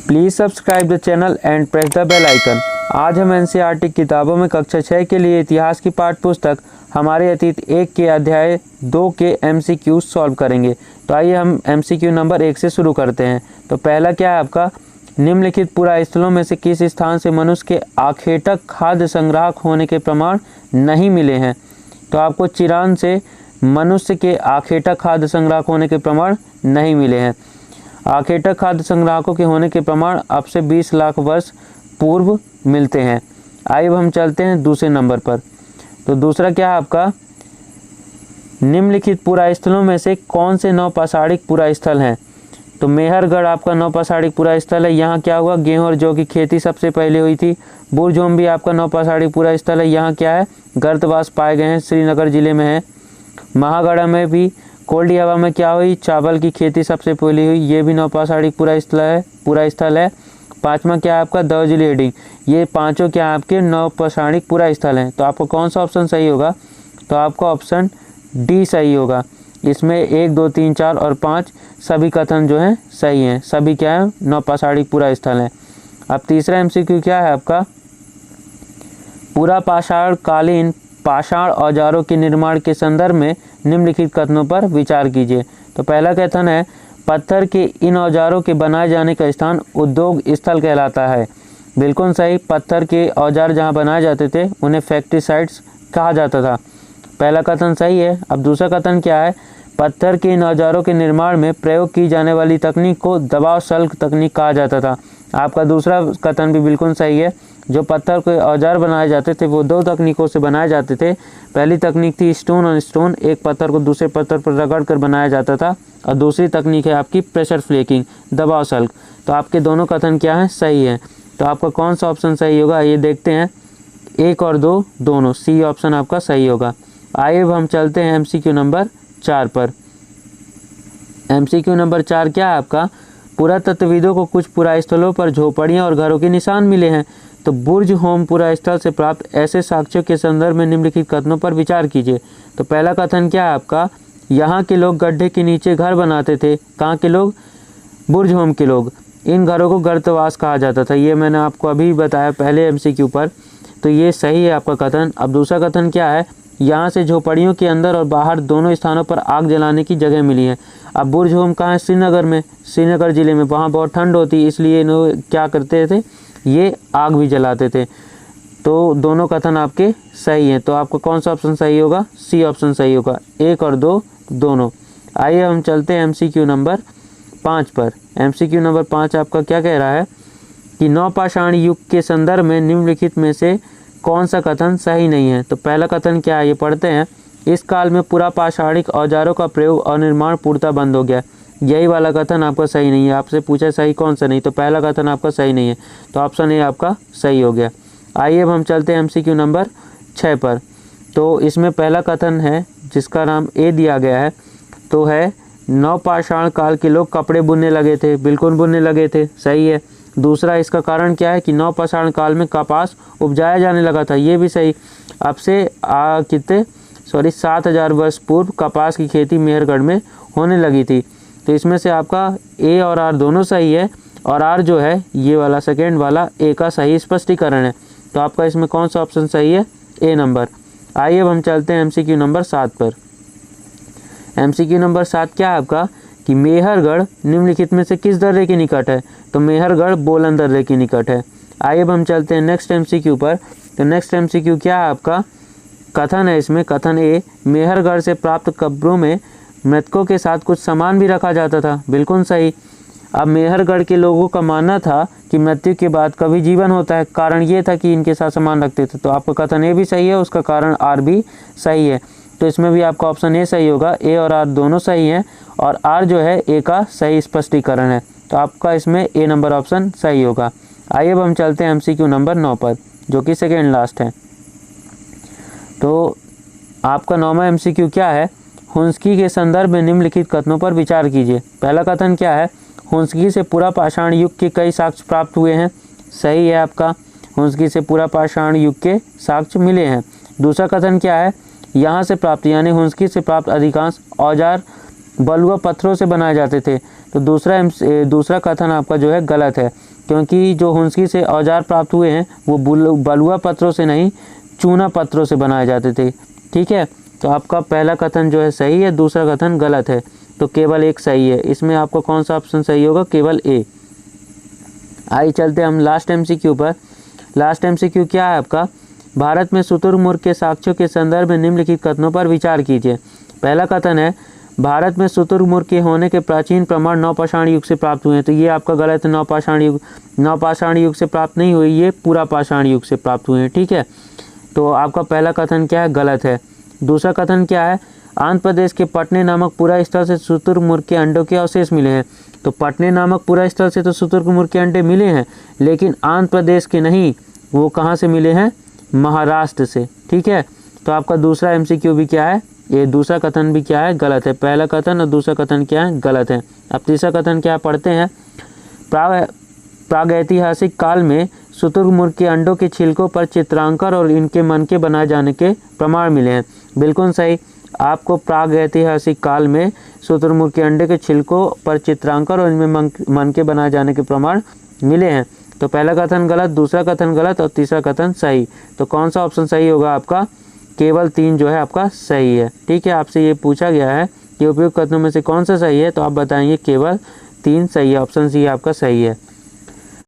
Please subscribe the channel and press the bell icon. आज हम NCERT किताबों में कक्षा 6 के लिए इतिहास की पाठ्य पुस्तक हमारे अतीत 1 के अध्याय 2 के एमसीक्यू सॉल्व करेंगे। तो आइए हम एमसीक्यू नंबर 1 से शुरू करते हैं। तो पहला क्या है आपका, निम्नलिखित पुरास्थलों में से किस स्थान से मनुष्य के आखेटक खाद्य संग्राहक होने के प्रमाण नहीं मिले हैं। तो आपको चिरान से मनुष्य के आखेटक खाद्य संग्राहक होने के प्रमाण नहीं मिले हैं। आखेटक खाद्य संग्राहकों के होने के प्रमाण अब से 20 लाख वर्ष पूर्व मिलते हैं। आइए हम चलते हैं दूसरे नंबर पर। तो दूसरा क्या है आपका, निम्नलिखित पुरास्थलों में से कौन से नवपाषाणिक पुरास्थल हैं। तो मेहरगढ़ आपका नवपाषाणिक पुरास्थल है। यहाँ क्या हुआ, गेहूं और जौ की खेती सबसे पहले हुई थी। बुरजोम भी आपका नवपाषाणिक पुरास्थल है। यहाँ क्या है, गर्तवास पाए गए हैं, श्रीनगर जिले में है। महागढ़ में भी कोल्डी हवा में क्या हुई, चावल की खेती सबसे पहले हुई, ये भी नवपाषाणिक पुरास्थल है। पांचवा क्या है आपका, दर्जिलिंग हेडिंग। ये पांचों क्या आपके नवपाषाणिक पुरास्थल हैं। तो आपको कौन सा ऑप्शन सही होगा, तो आपका ऑप्शन डी सही होगा। इसमें 1, 2, 3, 4 और 5 सभी कथन जो हैं सही हैं। सभी क्या है, नवपाषाणिक पुरास्थल हैं। अब तीसरा एमसीक्यू क्या है आपका, पुरापाषाण कालीन पाषाण औजारों के निर्माण के संदर्भ में निम्नलिखित कथनों पर विचार कीजिए। तो पहला कथन है, पत्थर के इन औजारों के बनाए जाने का स्थान उद्योग स्थल कहलाता है। बिल्कुल सही, पत्थर के औजार जहां बनाए जाते थे उन्हें फैक्ट्री साइट्स कहा जाता था। पहला कथन सही है। अब दूसरा कथन क्या है, पत्थर के इन औजारों के निर्माण में प्रयोग की जाने वाली तकनीक को दबाव शल्क तकनीक कहा जाता था। आपका दूसरा कथन भी बिल्कुल सही है। जो पत्थर के औजार बनाए जाते थे वो 2 तकनीकों से बनाए जाते थे। पहली तकनीक थी स्टोन ऑन स्टोन, एक पत्थर को दूसरे पत्थर पर रगड़ कर बनाया जाता था, और दूसरी तकनीक है आपकी प्रेशर फ्लेकिंग, दबाव शल्क। तो आपके दोनों कथन क्या हैं, सही है। तो आपका कौन सा ऑप्शन सही होगा, ये देखते हैं। 1 और 2 दोनों, सी ऑप्शन आपका सही होगा। आइए अब हम चलते हैं एमसीक्यू नंबर 4 पर। एमसीक्यू नंबर 4 क्या है आपका, पुरातत्वविदों को कुछ पुरास्थलों पर झोपड़ियां और घरों के निशान मिले हैं। तो बुर्ज होम पुरास्थल से प्राप्त ऐसे साक्ष्यों के संदर्भ में निम्नलिखित कथनों पर विचार कीजिए। तो पहला कथन क्या है आपका, यहाँ के लोग गड्ढे के नीचे घर बनाते थे। कहाँ के लोग, बुर्ज होम के लोग। इन घरों को गर्तवास कहा जाता था। ये मैंने आपको अभी बताया पहले एमसीक्यू पर। तो ये सही है आपका कथन। अब दूसरा कथन क्या है, यहाँ से झोपड़ियों के अंदर और बाहर दोनों स्थानों पर आग जलाने की जगह मिली है। अब बुर्ज होम कहाँ है, श्रीनगर में, श्रीनगर जिले में। वहाँ बहुत ठंड होती है, इसलिए इन्होंने क्या करते थे, ये आग भी जलाते थे। तो दोनों कथन आपके सही हैं। तो आपका कौन सा ऑप्शन सही होगा, सी ऑप्शन सही होगा। 1 और 2 दोनों। आइए हम चलते हैं एमसीक्यू नंबर 5 पर। एमसीक्यू नंबर 5 आपका क्या कह रहा है कि नवपाषाण युग के संदर्भ में निम्नलिखित में से कौन सा कथन सही नहीं है। तो पहला कथन क्या है, ये पढ़ते हैं। इस काल में पुरापाषाणिक औजारों का प्रयोग और निर्माण पूर्णतः बंद हो गया। यही वाला कथन आपका सही नहीं है। आपसे पूछा सही कौन सा नहीं, तो पहला कथन आपका सही नहीं है। तो ऑप्शन ए आपका सही हो गया। आइए अब हम चलते हैं एमसीक्यू नंबर 6 पर। तो इसमें पहला कथन है जिसका नाम ए दिया गया है, तो है नवपाषाण काल के लोग कपड़े बुनने लगे थे। बिल्कुल बुनने लगे थे, सही है। दूसरा इसका कारण क्या है कि नवपाषाण काल में कपास उपजाया जाने लगा था। ये भी सही। अब से कितने 7000 वर्ष पूर्व कपास की खेती मेहरगढ़ में होने लगी थी। तो इसमें से आपका ए और आर दोनों सही है, और आर जो है ये वाला सेकेंड वाला ए का सही स्पष्टीकरण है। तो आपका इसमें कौन सा ऑप्शन सही है, ए नंबर। आइए अब हम चलते हैं एमसीक्यू नंबर 7 पर। एमसीक्यू नंबर 7 क्या है आपका कि मेहरगढ़ निम्नलिखित में से किस दर्रे के निकट है। तो मेहरगढ़ बोलन दर्रे के निकट है। आइए अब हम चलते हैं नेक्स्ट एमसीक्यू पर। तो नेक्स्ट एमसीक्यू क्या है आपका, कथन है इसमें, कथन ए, मेहरगढ़ से प्राप्त कब्रों में मृतकों के साथ कुछ सामान भी रखा जाता था। बिल्कुल सही। अब मेहरगढ़ के लोगों का मानना था कि मृत्यु के बाद कभी जीवन होता है। कारण ये था कि इनके साथ सामान रखते थे। तो आपका कथन ए भी सही है, उसका कारण आर भी सही है। तो इसमें भी आपका ऑप्शन ए सही होगा। ए और आर दोनों सही हैं, और आर जो है ए का सही स्पष्टीकरण है। तो आपका इसमें ए नंबर ऑप्शन सही होगा। आइए अब हम चलते हैं एमसीक्यू नंबर 9 पर, जो कि सेकेंड लास्ट है। तो आपका 9वां एमसीक्यू क्या है, हुंसकी के संदर्भ में निम्नलिखित कथनों पर विचार कीजिए। पहला कथन क्या है, हुंसकी से पुरापाषाण युग के कई साक्ष्य प्राप्त हुए हैं। सही है आपका, हुंसकी से पुरापाषाण युग के साक्ष्य मिले हैं। दूसरा कथन क्या है, यहाँ से प्राप्त यानी हुंसकी से प्राप्त अधिकांश औजार बलुआ पत्थरों से बनाए जाते थे। तो दूसरा कथन आपका जो है गलत है। क्योंकि जो हुंसकी से औजार प्राप्त हुए हैं वो बलुआ पत्थरों से नहीं, चूना पत्थरों से बनाए जाते थे। ठीक है, तो आपका पहला कथन जो है सही है, दूसरा कथन गलत है। तो केवल एक सही है। इसमें आपका कौन सा ऑप्शन सही होगा? केवल ए। आइए चलते हम लास्ट एमसीक्यू पर। लास्ट एमसीक्यू क्या है आपका? भारत में शुतुरमुर्ग के साक्ष्यों के संदर्भ में निम्नलिखित कथनों पर विचार कीजिए। पहला कथन है, भारत में शुतुरमुर्ग के होने के प्राचीन प्रमाण नवपाषाण युग से प्राप्त हुए हैं। तो ये आपका गलत है। नवपाषाण युग से प्राप्त नहीं हुए, ये पूरा पाषाण युग से प्राप्त हुए हैं। ठीक है, तो आपका पहला कथन क्या है? गलत है। दूसरा कथन क्या है? आंध्र प्रदेश के पटने नामक पुरा स्थल से शुतुरमुर्ग के अंडों के अवशेष मिले हैं। तो पटने नामक पुरा स्थल से तो शुतुरमुर्ग के अंडे मिले हैं, लेकिन आंध्र प्रदेश के नहीं। वो कहाँ से मिले हैं? महाराष्ट्र से। ठीक है, तो आपका दूसरा एमसीक्यू भी क्या है? ये दूसरा कथन भी क्या है? गलत है। पहला कथन और दूसरा कथन क्या है? गलत है। अब तीसरा कथन क्या पढ़ते हैं? प्रागैतिहासिक काल में शुतुरमुर्ग के अंडों के छिलकों पर चित्रांकन और इनके मनके बनाए जाने के प्रमाण मिले हैं। बिल्कुल सही। आपको प्रागैतिहासिक काल में शुतुरमुर्ग के अंडे के छिलकों पर चित्रांकन और इनमें मनके बनाए जाने के प्रमाण मिले हैं। तो पहला कथन गलत, दूसरा कथन गलत और तीसरा कथन सही। तो कौन सा ऑप्शन सही होगा आपका? केवल 3 जो है आपका सही है। ठीक है, आपसे ये पूछा गया है कि उपयुक्त कथनों में से कौन सा सही है, तो आप बताएंगे केवल 3 सही है। ऑप्शन सी आपका सही है।